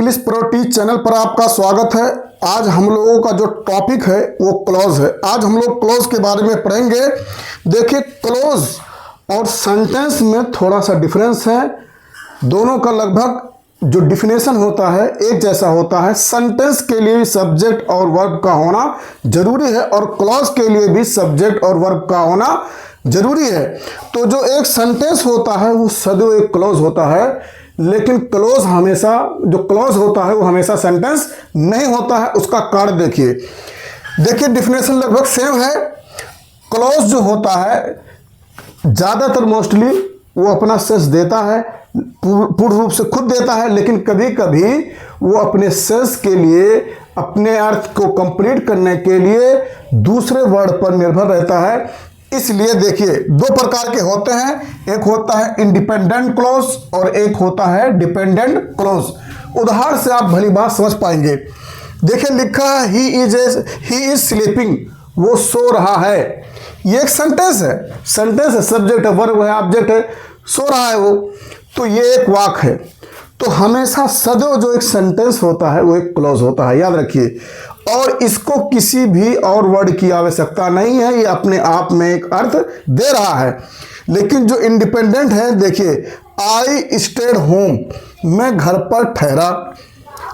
English pro teach channel पर आपका स्वागत है। आज हम लोगों का जो टॉपिक है वो क्लॉज है। आज हम लोग क्लॉज के बारे में पढ़ेंगे। देखिए, क्लॉज और सेंटेंस में थोड़ा सा डिफरेंस है। दोनों का लगभग जो डिफिनेशन होता है एक जैसा होता है। सेंटेंस के लिए सब्जेक्ट और वर्ब का होना जरूरी है और क्लॉज के लिए भी सब्जेक्ट और वर्ब का होना जरूरी है। तो जो एक सेंटेंस होता है वो सदैव एक क्लॉज होता है, लेकिन क्लॉज हमेशा जो क्लॉज होता है वो हमेशा सेंटेंस नहीं होता है। उसका कारण देखिए डिफिनेशन लगभग सेम है। क्लॉज जो होता है ज़्यादातर मोस्टली वो अपना सेंस देता है, पूर्ण रूप से खुद देता है, लेकिन कभी कभी वो अपने सेंस के लिए, अपने अर्थ को कंप्लीट करने के लिए दूसरे वर्ड पर निर्भर रहता है। इसलिए देखिए दो प्रकार के होते हैं, एक होता है इंडिपेंडेंट क्लॉज और एक होता है डिपेंडेंट क्लॉज। उदाहरण से आप भली बात समझ पाएंगे। देखिए लिखा है ही इज स्लीपिंग, वो सो रहा है। ये एक सेंटेंस है, सब्जेक्ट है, वर्ब है, ऑब्जेक्ट है, सो रहा है वो। तो ये एक वाक्य है। तो हमेशा सदैव जो एक सेंटेंस होता है वो एक क्लॉज होता है, याद रखिए। और इसको किसी भी और वर्ड की आवश्यकता नहीं है, ये अपने आप में एक अर्थ दे रहा है। लेकिन जो इंडिपेंडेंट है, देखिए आई स्टेड होम, मैं घर पर ठहरा।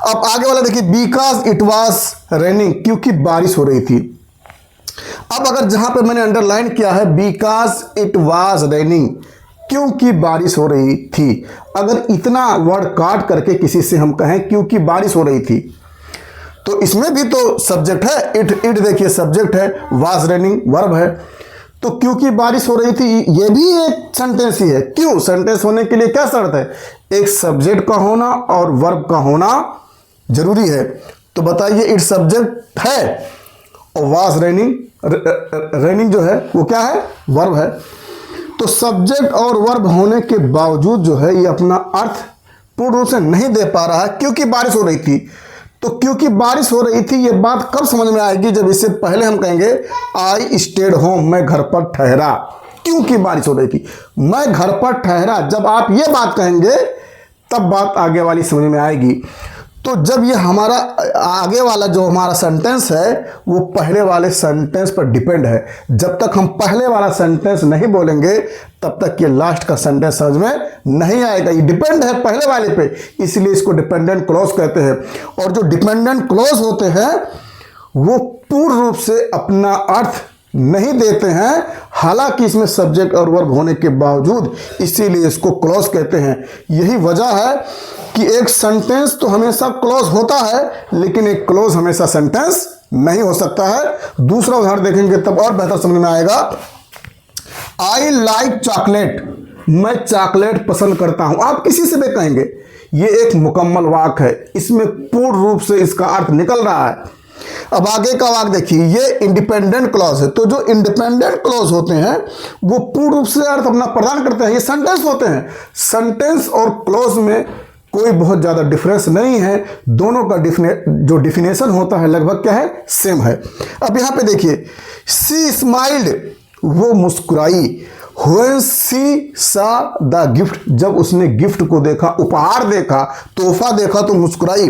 अब आगे वाला देखिए बिकॉज इट वॉज रेनिंग, क्योंकि बारिश हो रही थी। अब अगर जहां पे मैंने अंडरलाइन किया है बिकॉज इट वॉज रेनिंग, क्योंकि बारिश हो रही थी, अगर इतना वर्ड काट करके किसी से हम कहें क्योंकि बारिश हो रही थी, तो इसमें भी तो सब्जेक्ट है। इट देखिए सब्जेक्ट है, वाज रेनिंग वर्ब है। तो क्योंकि बारिश हो रही थी ये भी एक सेंटेंस ही है। क्यों? सेंटेंस होने के लिए क्या शर्त है? एक सब्जेक्ट का होना और वर्ब का होना जरूरी है। तो बताइए इट सब्जेक्ट है और वाज रेनिंग जो है वो क्या है? वर्ब है। तो सब्जेक्ट और वर्ब होने के बावजूद जो है ये अपना अर्थ पूर्ण रूप से नहीं दे पा रहा है क्योंकि बारिश हो रही थी। तो क्योंकि बारिश हो रही थी ये बात कब समझ में आएगी? जब इससे पहले हम कहेंगे आई स्टेड होम, मैं घर पर ठहरा क्योंकि बारिश हो रही थी, मैं घर पर ठहरा। जब आप ये बात कहेंगे तब बात आगे वाली समझ में आएगी। तो जब ये हमारा आगे वाला जो हमारा सेंटेंस है वो पहले वाले सेंटेंस पर डिपेंड है। जब तक हम पहले वाला सेंटेंस नहीं बोलेंगे तब तक ये लास्ट का सेंटेंस समझ में नहीं आएगा। ये डिपेंड है पहले वाले पे, इसलिए इसको डिपेंडेंट क्लॉज कहते हैं। और जो डिपेंडेंट क्लॉज होते हैं वो पूर्ण रूप से अपना अर्थ नहीं देते हैं, हालांकि इसमें सब्जेक्ट और वर्ब होने के बावजूद, इसीलिए इसको क्लॉज कहते हैं। यही वजह है कि एक सेंटेंस तो हमेशा क्लॉज होता है, लेकिन एक क्लॉज हमेशा सेंटेंस नहीं हो सकता है। दूसरा उदाहरण देखेंगे तब और बेहतर समझ में आएगा। आई लाइक चॉकलेट, मैं चॉकलेट पसंद करता हूं। आप किसी से भी कहेंगे, ये एक मुकम्मल वाक्य है, इसमें पूर्ण रूप से इसका अर्थ निकल रहा है। अब आगे का वाक्य देखिए, ये इंडिपेंडेंट क्लॉज है। तो जो इंडिपेंडेंट क्लॉज होते हैं वो पूर्ण रूप से अर्थ अपना प्रदान करते हैं। ये सेंटेंस होते हैं। सेंटेंस और क्लॉज में कोई बहुत ज़्यादा डिफरेंस नहीं है। दोनों का जो डिफिनेशन होता है लगभग क्या है? सेम है। अब यहाँ पे देखिए सी स्माइल्ड, वो मुस्कुराई। व्हेन सी सा द गिफ्ट, जब उसने गिफ्ट को देखा, उपहार देखा, तोहफा देखा तो मुस्कुराई।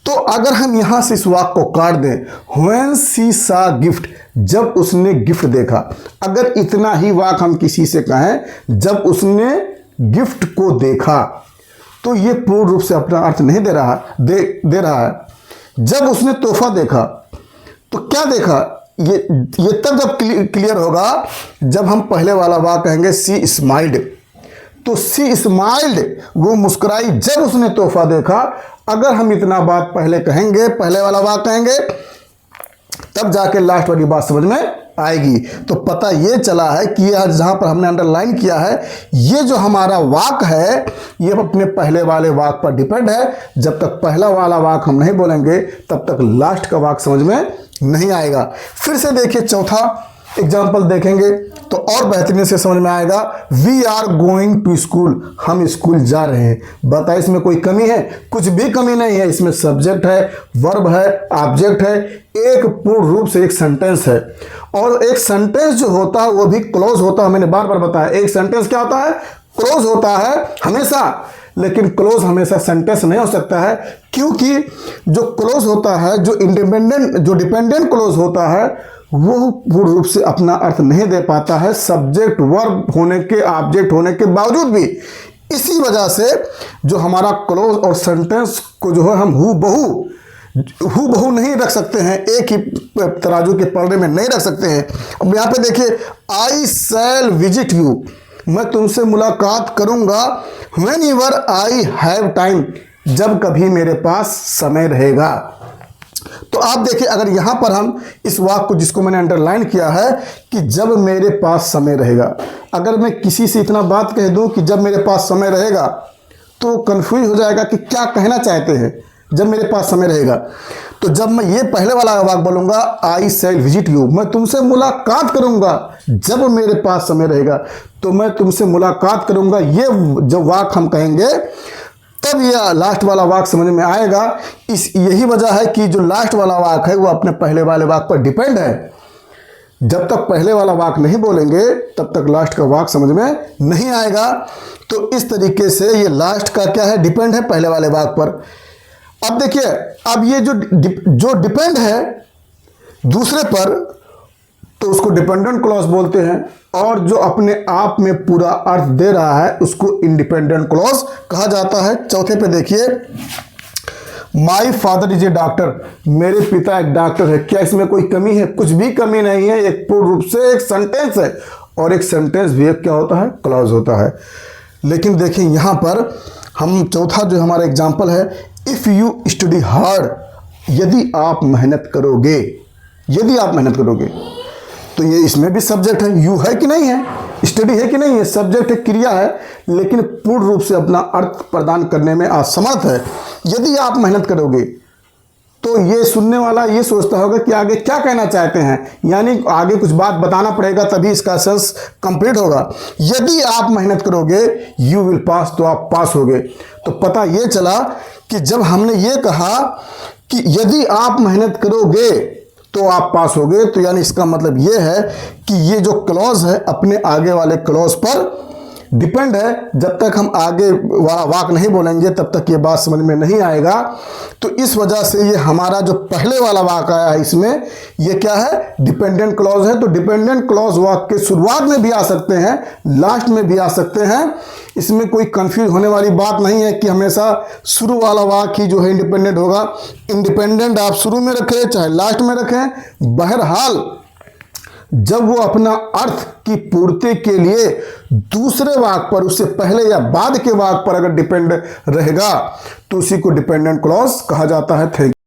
तो अगर हम यहां से इस वाक्य को काट दें, व्हेन सी सा गिफ्ट, जब उसने गिफ्ट देखा, अगर इतना ही वाक्य हम किसी से कहें जब उसने गिफ्ट को देखा, तो ये पूर्ण रूप से अपना अर्थ नहीं दे रहा है। जब उसने तोहफा देखा तो क्या देखा? ये तब जब क्लियर होगा जब हम पहले वाला वाक्य कहेंगे सी स्माइल्ड। तो सी स्माइल्ड, वो मुस्कुराई जब उसने तोहफा देखा। अगर हम इतना बात पहले कहेंगे, पहले वाला वाक्य कहेंगे, तब जाके लास्ट वाली बात समझ में आएगी। तो पता ये चला है कि यह जहां पर हमने अंडरलाइन किया है, ये जो हमारा वाक्य है ये अपने पहले वाले वाक्य पर डिपेंड है। जब तक पहला वाला वाक्य हम नहीं बोलेंगे तब तक लास्ट का वाक्य समझ में नहीं आएगा। फिर से देखिए चौथा एग्जाम्पल देखेंगे तो और बेहतरीन से समझ में आएगा। We are going to school, हम स्कूल जा रहे हैं। बताइए इसमें कोई कमी है? कुछ भी कमी नहीं है। इसमें सब्जेक्ट है, वर्ब है, ऑब्जेक्ट है, एक पूर्ण रूप से एक सेंटेंस है। और एक सेंटेंस जो होता है वो भी क्लॉज होता है। मैंने बार बार बताया, एक सेंटेंस क्या होता है? क्लोज होता है हमेशा, लेकिन क्लोज हमेशा सेंटेंस नहीं हो सकता है, क्योंकि जो क्लोज होता है, जो डिपेंडेंट क्लोज होता है, वो पूर्ण रूप से अपना अर्थ नहीं दे पाता है सब्जेक्ट वर्ब होने के, ऑब्जेक्ट होने के बावजूद भी। इसी वजह से जो हमारा क्लोज और सेंटेंस को जो है हम हू बहू नहीं रख सकते हैं, एक ही तराजू के पलड़े में नहीं रख सकते हैं। अब यहाँ पे देखिए, आई शैल विजिट यू, मैं तुमसे मुलाकात करूंगा, when ever I have time, जब कभी मेरे पास समय रहेगा। तो आप देखिए, अगर यहां पर हम इस वाक्य को, जिसको मैंने अंडरलाइन किया है कि जब मेरे पास समय रहेगा, अगर मैं किसी से इतना बात कह दूं कि जब मेरे पास समय रहेगा, तो कंफ्यूज हो जाएगा कि क्या कहना चाहते हैं जब मेरे पास समय रहेगा। तो जब मैं ये पहले वाला वाक्य बोलूंगा, आई शैल विजिट यू, मैं तुमसे मुलाकात करूंगा जब मेरे पास समय रहेगा, तो मैं तुमसे मुलाकात करूंगा, ये जब वाक्य हम कहेंगे तब यह लास्ट वाला वाक्य समझ में आएगा। यही वजह है कि जो लास्ट वाला वाक्य है वो अपने पहले वाले वाक्य पर डिपेंड है। जब तक पहले वाला वाक्य नहीं बोलेंगे तब तक लास्ट का वाक्य समझ में नहीं आएगा। तो इस तरीके से ये लास्ट का क्या है, डिपेंड है पहले वाले वाक्य पर। अब देखिए, अब ये जो डिपेंड है दूसरे पर, तो उसको डिपेंडेंट क्लॉज बोलते हैं, और जो अपने आप में पूरा अर्थ दे रहा है उसको इंडिपेंडेंट क्लॉज कहा जाता है। चौथे पे देखिए, my father is a doctor, मेरे पिता एक डॉक्टर है। क्या इसमें कोई कमी है? कुछ भी कमी नहीं है। एक पूर्ण रूप से एक सेंटेंस है, और एक सेंटेंस भी एक क्या होता है, क्लॉज होता है। लेकिन देखिए यहाँ पर हम चौथा जो हमारा एग्जाम्पल है, इफ यू स्टडी हार्ड, यदि आप मेहनत करोगे, यदि आप मेहनत करोगे, तो ये इसमें भी सब्जेक्ट है, यू है कि नहीं है, स्टडी है कि नहीं है, सब्जेक्ट है, क्रिया है, लेकिन पूर्ण रूप से अपना अर्थ प्रदान करने में असमर्थ है। यदि आप मेहनत करोगे, तो ये सुनने वाला ये सोचता होगा कि आगे क्या कहना चाहते हैं, यानी आगे कुछ बात बताना पड़ेगा तभी इसका सेंस कंप्लीट होगा। यदि आप मेहनत करोगे, यू विल पास, तो आप पास होगे। तो पता ये चला कि जब हमने ये कहा कि यदि आप मेहनत करोगे तो आप पास होगे, तो यानी इसका मतलब ये है कि ये जो क्लॉज है अपने आगे वाले क्लॉज पर डिपेंड है। जब तक हम आगे वाक्य नहीं बोलेंगे तब तक ये बात समझ में नहीं आएगा। तो इस वजह से ये हमारा जो पहले वाला वाक्य आया है, इसमें ये क्या है, डिपेंडेंट क्लॉज है। तो डिपेंडेंट क्लॉज वाक्य के शुरुआत में भी आ सकते हैं, लास्ट में भी आ सकते हैं। इसमें कोई कंफ्यूज होने वाली बात नहीं है कि हमेशा शुरू वाला वाक्य ही जो है इंडिपेंडेंट होगा। इंडिपेंडेंट आप शुरू में रखें चाहे लास्ट में रखें, बहरहाल जब वो अपना अर्थ की पूर्ति के लिए दूसरे वाक्य पर, उससे पहले या बाद के वाक्य पर अगर डिपेंड रहेगा, तो उसी को डिपेंडेंट क्लॉज कहा जाता है। Thank you.